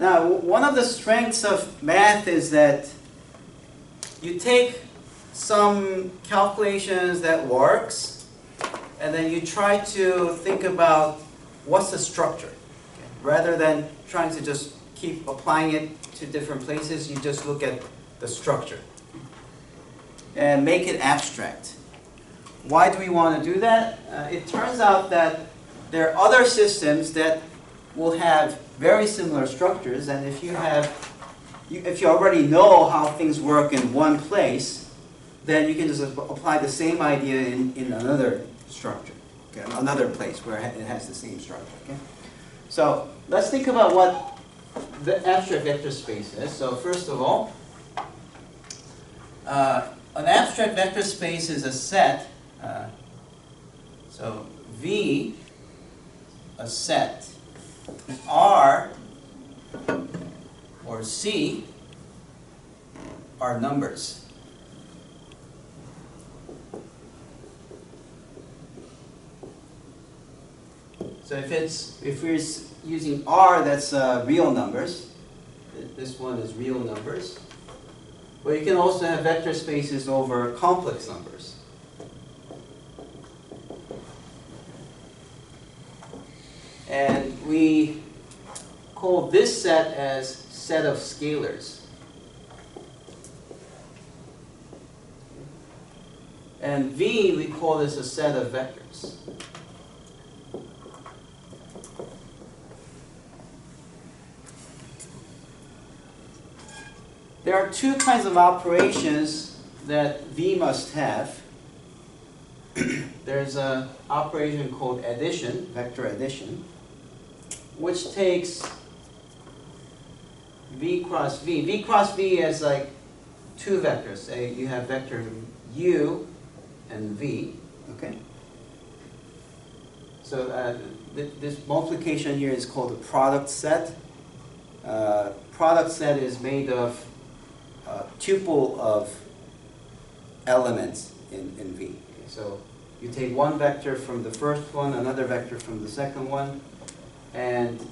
Now, one of the strengths of math is that you take some calculations that works, and then you try to think about what's the structure. Okay? Rather than trying to just keep applying it to different places, you just look at the structure and make it abstract. Why do we want to do that? It turns out that there are other systems that will have very similar structures, and if you already know how things work in one place, then you can just apply the same idea in another structure, okay? Another place where it has the same structure. Okay? So let's think about what the abstract vector space is. So first of all, an abstract vector space is a set. So V, a set, R or C are numbers. So if we're using R, that's real numbers. This one is real numbers. But you can also have vector spaces over complex numbers. And we call this set as set of scalars. And V, we call this a set of vectors. There are two kinds of operations that V must have. There's an operation called addition, vector addition, which takes V cross V. V cross V is like two vectors. Say you have vector U and V. Okay. So this multiplication here is called a product set. Product set is made of a tuple of elements in V. Okay, so you take one vector from the first one, another vector from the second one, and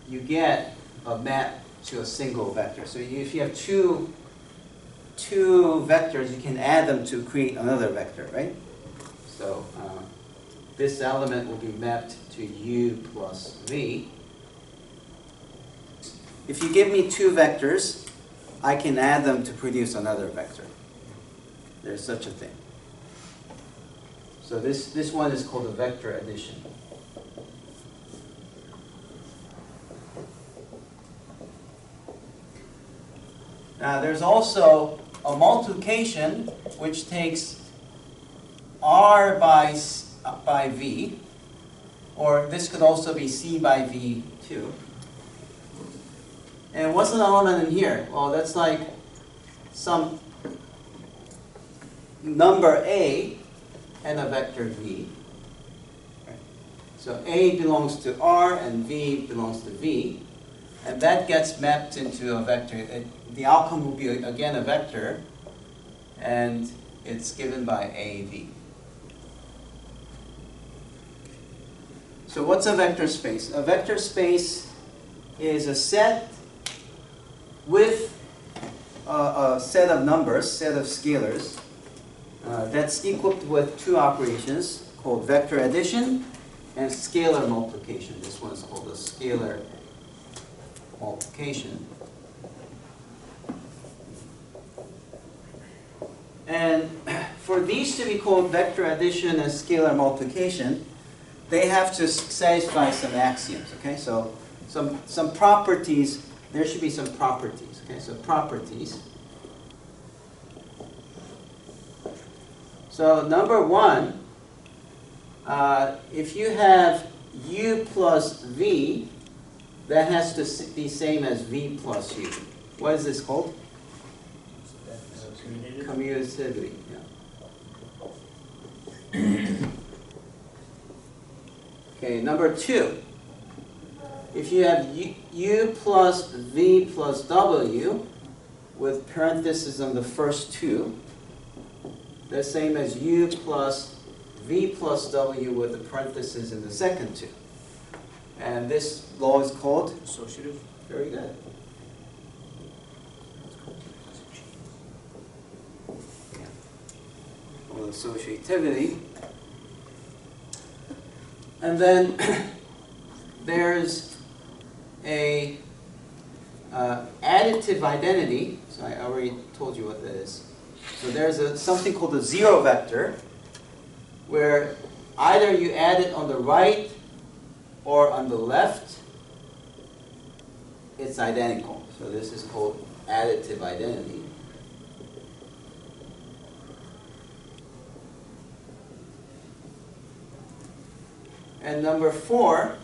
you get a map to a single vector. So if you have two vectors, you can add them to create another vector, right? So this element will be mapped to U plus V. If you give me two vectors, I can add them to produce another vector. There's such a thing. So this one is called a vector addition. Now there's also a multiplication which takes R by V, or this could also be C by V too. And what's an element in here? Well, that's like some number A and a vector V. So A belongs to R and V belongs to V. And that gets mapped into a vector. The outcome will be, again, a vector. And it's given by AV. So what's a vector space? A vector space is a set with a set of numbers, set of scalars, that's equipped with two operations called vector addition and scalar multiplication. This one is called a scalar multiplication. And for these to be called vector addition and scalar multiplication, they have to satisfy some axioms. Okay, so some properties. There should be some properties. Okay, so properties. So number one, if you have U plus V, that has to be same as V plus U. What is this called? Commutativity. Yeah. Okay, number two. If you have U plus V plus W with parentheses on the first two, the same as U plus V plus W with the parentheses in the second two. And this law is called? Associative. Very good. Well, associativity. And then there's a additive identity. So I already told you what that is. So there's something called a zero vector, where either you add it on the right or on the left, it's identical. So this is called additive identity. And number 4,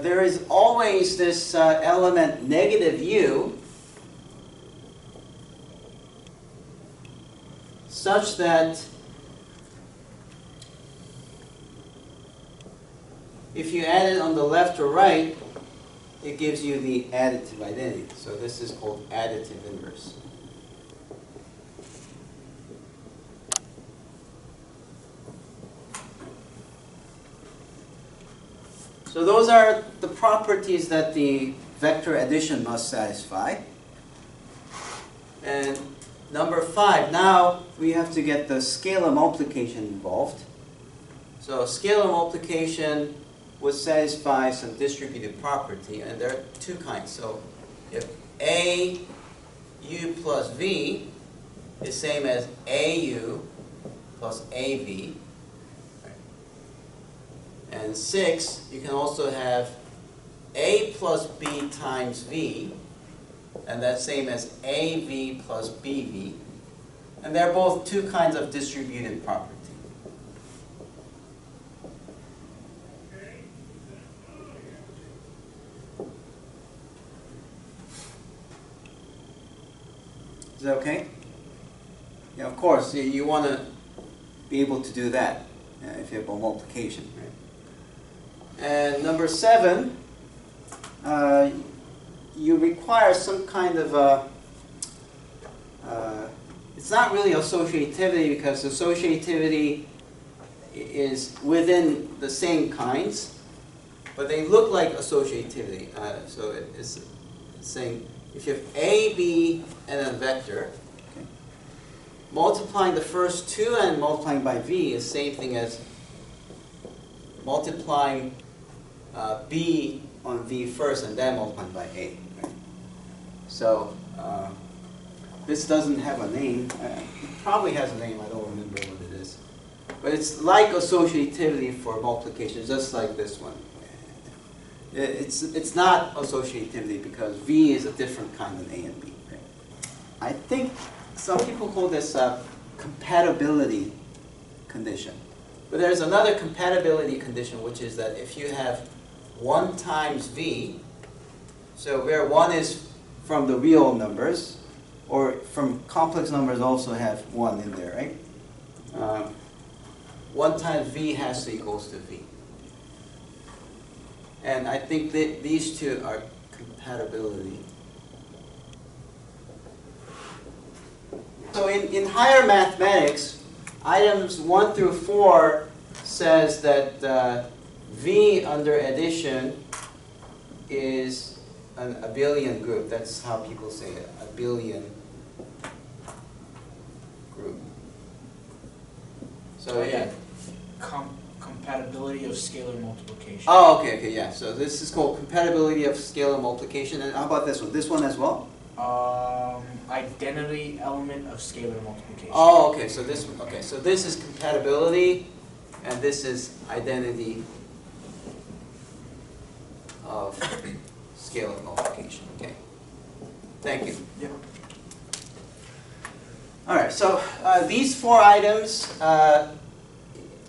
there is always this element negative u, such that if you add it on the left or right, it gives you the additive identity. So this is called additive inverse. So those are the properties that the vector addition must satisfy. And number 5, now we have to get the scalar multiplication involved. So scalar multiplication would satisfy some distributive property, and there are 2 kinds. So if a u plus v is same as au plus av, and 6, you can also have a plus b times v, and that's same as av plus bv, and they're both 2 kinds of distributive property. Is that okay? Yeah, of course, you want to be able to do that if you have a multiplication, right? And number 7, you require some kind of it's not really associativity, because associativity is within the same kinds, but they look like associativity. So it's saying if you have a, b, and a vector, okay, multiplying the first 2 and multiplying by v is the same thing as multiplying b on v first and then multiplying by a. Right? So this doesn't have a name. It probably has a name. I don't remember what it is. But it's like associativity for multiplication, just like this one. It's not associativity because v is a different kind than a and b. Right? I think some people call this a compatibility condition. But there's another compatibility condition, which is that if you have 1 times v, so where 1 is from the real numbers, or from complex numbers also have 1 in there, right? 1 times v has to equals to v. And I think that these 2 are compatibility. So in higher mathematics, items 1 through 4 says that v under addition is an abelian group. That's how people say it, abelian group. So yeah. Compatibility of scalar multiplication. Oh, okay, yeah. So this is called compatibility of scalar multiplication. And how about this one? This one as well? Identity element of scalar multiplication. Oh, okay. So this one. Okay. So this is compatibility, and this is identity of scalar multiplication. Okay. Thank you. Yep. All right. So these 4 items.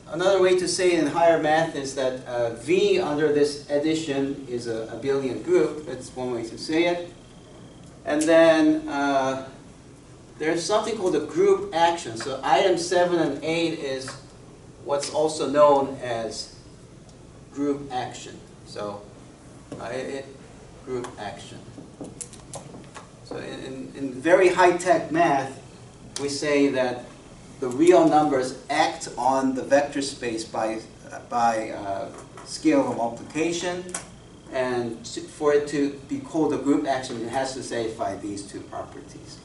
Another way to say it in higher math is that v under this addition is a abelian group. That's one way to say it. And then there's something called a group action. So items 7 and 8 is what's also known as group action. So group action. So in very high-tech math, we say that the real numbers act on the vector space by scalar multiplication, And for it to be called a group action, it has to satisfy these two properties.